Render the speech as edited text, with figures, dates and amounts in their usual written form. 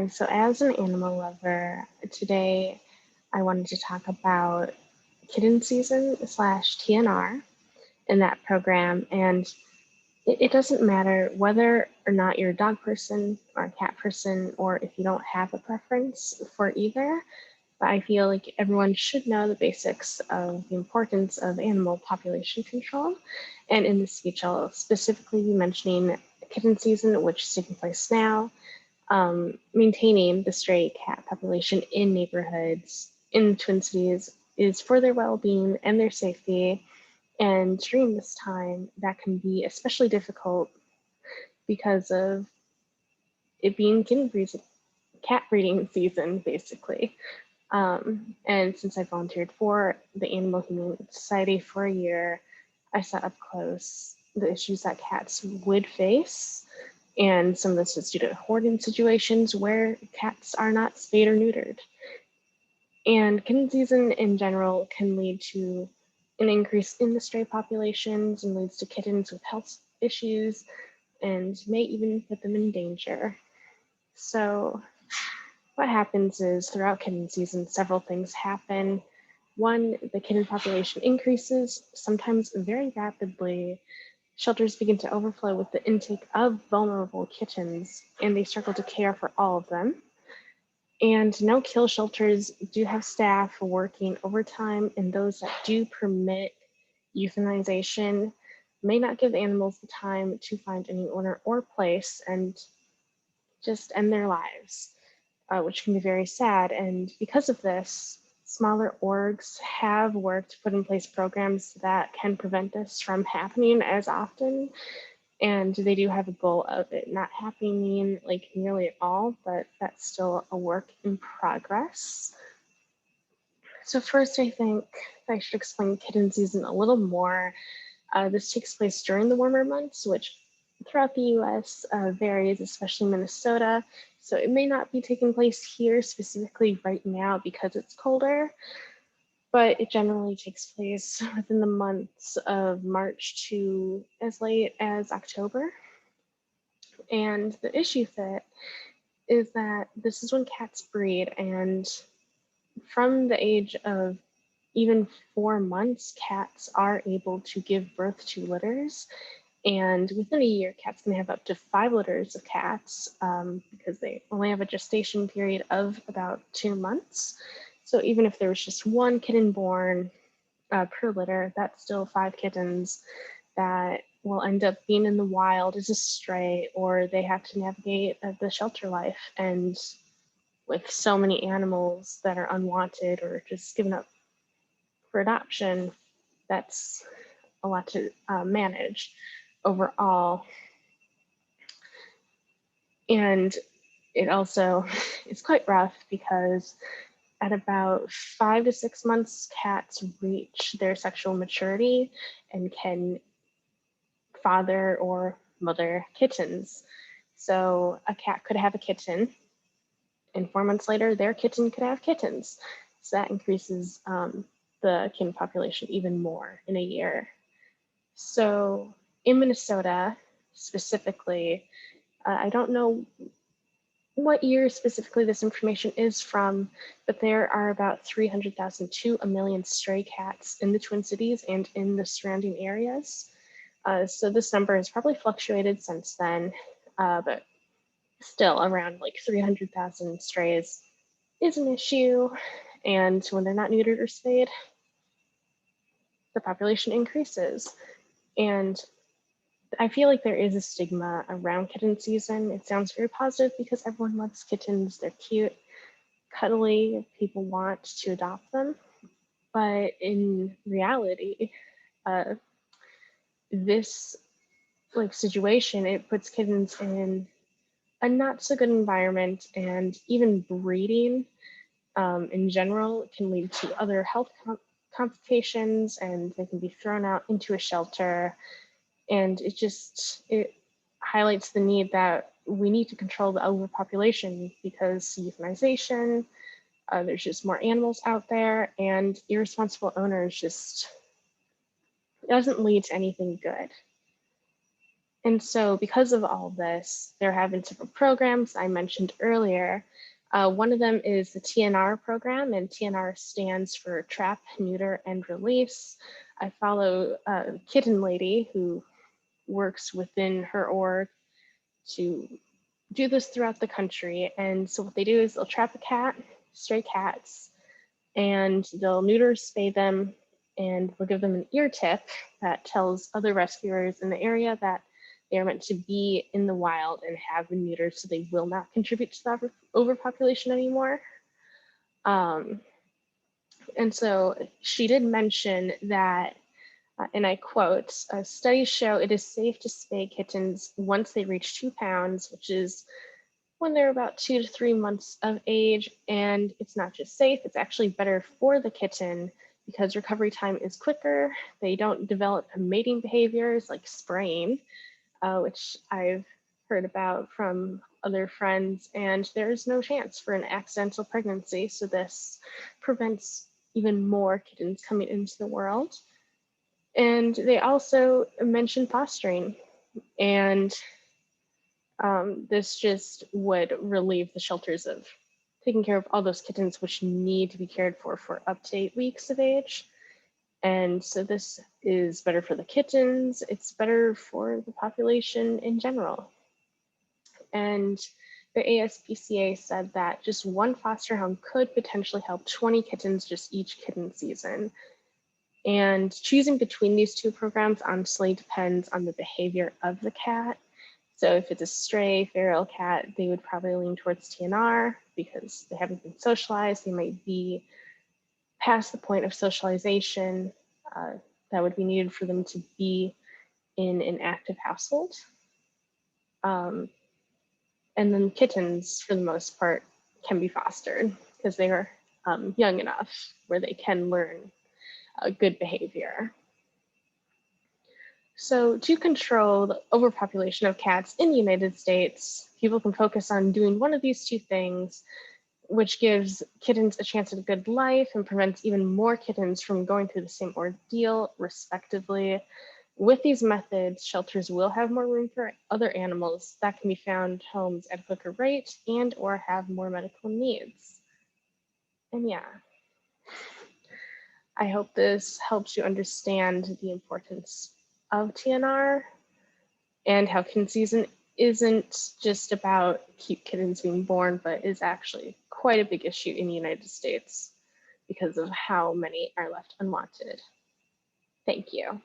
So as an animal lover, today I wanted to talk about kitten season slash TNR in that program. And it doesn't matter whether or not you're a dog person or a cat person, or if you don't have a preference for either. But I feel like everyone should know the basics of the importance of animal population control. And in this speech, I'll specifically be mentioning kitten season, which is taking place now, maintaining the stray cat population in neighborhoods in Twin Cities is for their well-being and their safety. And during this time, that can be especially difficult because of it being cat breeding season, basically. And since I volunteered for the Animal Humane Society for a year, I saw up close the issues that cats would face. And some of this is due to hoarding situations where cats are not spayed or neutered. And kitten season in general can lead to an increase in the stray populations and leads to kittens with health issues and may even put them in danger. So what happens is throughout kitten season, several things happen. One, the kitten population increases, sometimes very rapidly. Shelters begin to overflow with the intake of vulnerable kittens, and they struggle to care for all of them. And no-kill shelters do have staff working overtime, and those that do permit euthanization may not give animals the time to find a new owner or place and just end their lives, which can be very sad. And because of this, smaller orgs have worked to put in place programs that can prevent this from happening as often. And they do have a goal of it not happening like nearly at all, but that's still a work in progress. So first, I think I should explain kitten season a little more. This takes place during the warmer months, which throughout the US varies, especially Minnesota. So it may not be taking place here specifically right now because it's colder, but it generally takes place within the months of March to as late as October. And the issue with it is that this is when cats breed, and from the age of even 4 months, cats are able to give birth to litters. And within a year, cats can have up to 5 litters of cats because they only have a gestation period of about 2 months. So even if there was just one kitten born per litter, that's still 5 kittens that will end up being in the wild as a stray, or they have to navigate the shelter life. And with so many animals that are unwanted or just given up for adoption, that's a lot to manage overall. And it also is quite rough because at about 5 to 6 months, cats reach their sexual maturity and can father or mother kittens. So a cat could have a kitten, and 4 months later, their kitten could have kittens. So that increases the kitten population even more in a year. So in Minnesota specifically, I don't know what year specifically this information is from, but there are about 300,000 to a million stray cats in the Twin Cities and in the surrounding areas. So this number has probably fluctuated since then, but still around like 300,000 strays is an issue. And when they're not neutered or spayed, the population increases. And I feel like there is a stigma around kitten season. It sounds very positive because everyone loves kittens. They're cute, cuddly, people want to adopt them. But in reality, uh, this situation, it puts kittens in a not so good environment, and even breeding in general can lead to other health complications, and they can be thrown out into a shelter. And it highlights the need that we need to control the overpopulation because euthanization, there's just more animals out there, and irresponsible owners just doesn't lead to anything good. And so, because of all this, there have been several programs I mentioned earlier. One of them is the TNR program, and TNR stands for Trap, Neuter, and Release. I follow a kitten lady who works within her org to do this throughout the country. And so, what they do is they'll trap a cat, stray cats, and they'll neuter, spay them, and they'll give them an ear tip that tells other rescuers in the area that they are meant to be in the wild and have been neutered, so they will not contribute to the overpopulation anymore. Um, and so she did mention that, and I quote, studies show it is safe to spay kittens once they reach 2 pounds, which is when they're about 2 to 3 months of age. And it's not just safe, it's actually better for the kitten because recovery time is quicker. They don't develop mating behaviors like spraying, which I've heard about from other friends, and there's no chance for an accidental pregnancy. So this prevents even more kittens coming into the world. And they also mentioned fostering, and this just would relieve the shelters of taking care of all those kittens which need to be cared for up to 8 weeks of age. And so this is better for the kittens, it's better for the population in general. And the ASPCA said that just one foster home could potentially help 20 kittens just each kitten season. And choosing between these two programs honestly depends on the behavior of the cat. So if it's a stray feral cat, they would probably lean towards TNR because they haven't been socialized. They might be past the point of socialization uh, that would be needed for them to be in an active household. Um, and then kittens, for the most part, can be fostered because they are young enough where they can learn good behavior. So, to control the overpopulation of cats in the United States, people can focus on doing one of these two things, which gives kittens a chance at a good life and prevents even more kittens from going through the same ordeal, respectively. With these methods, shelters will have more room for other animals that can be found homes at a quicker rate and or have more medical needs. And yeah, I hope this helps you understand the importance of TNR and how kitten season isn't just about cute kittens being born, but is actually quite a big issue in the United States because of how many are left unwanted. Thank you.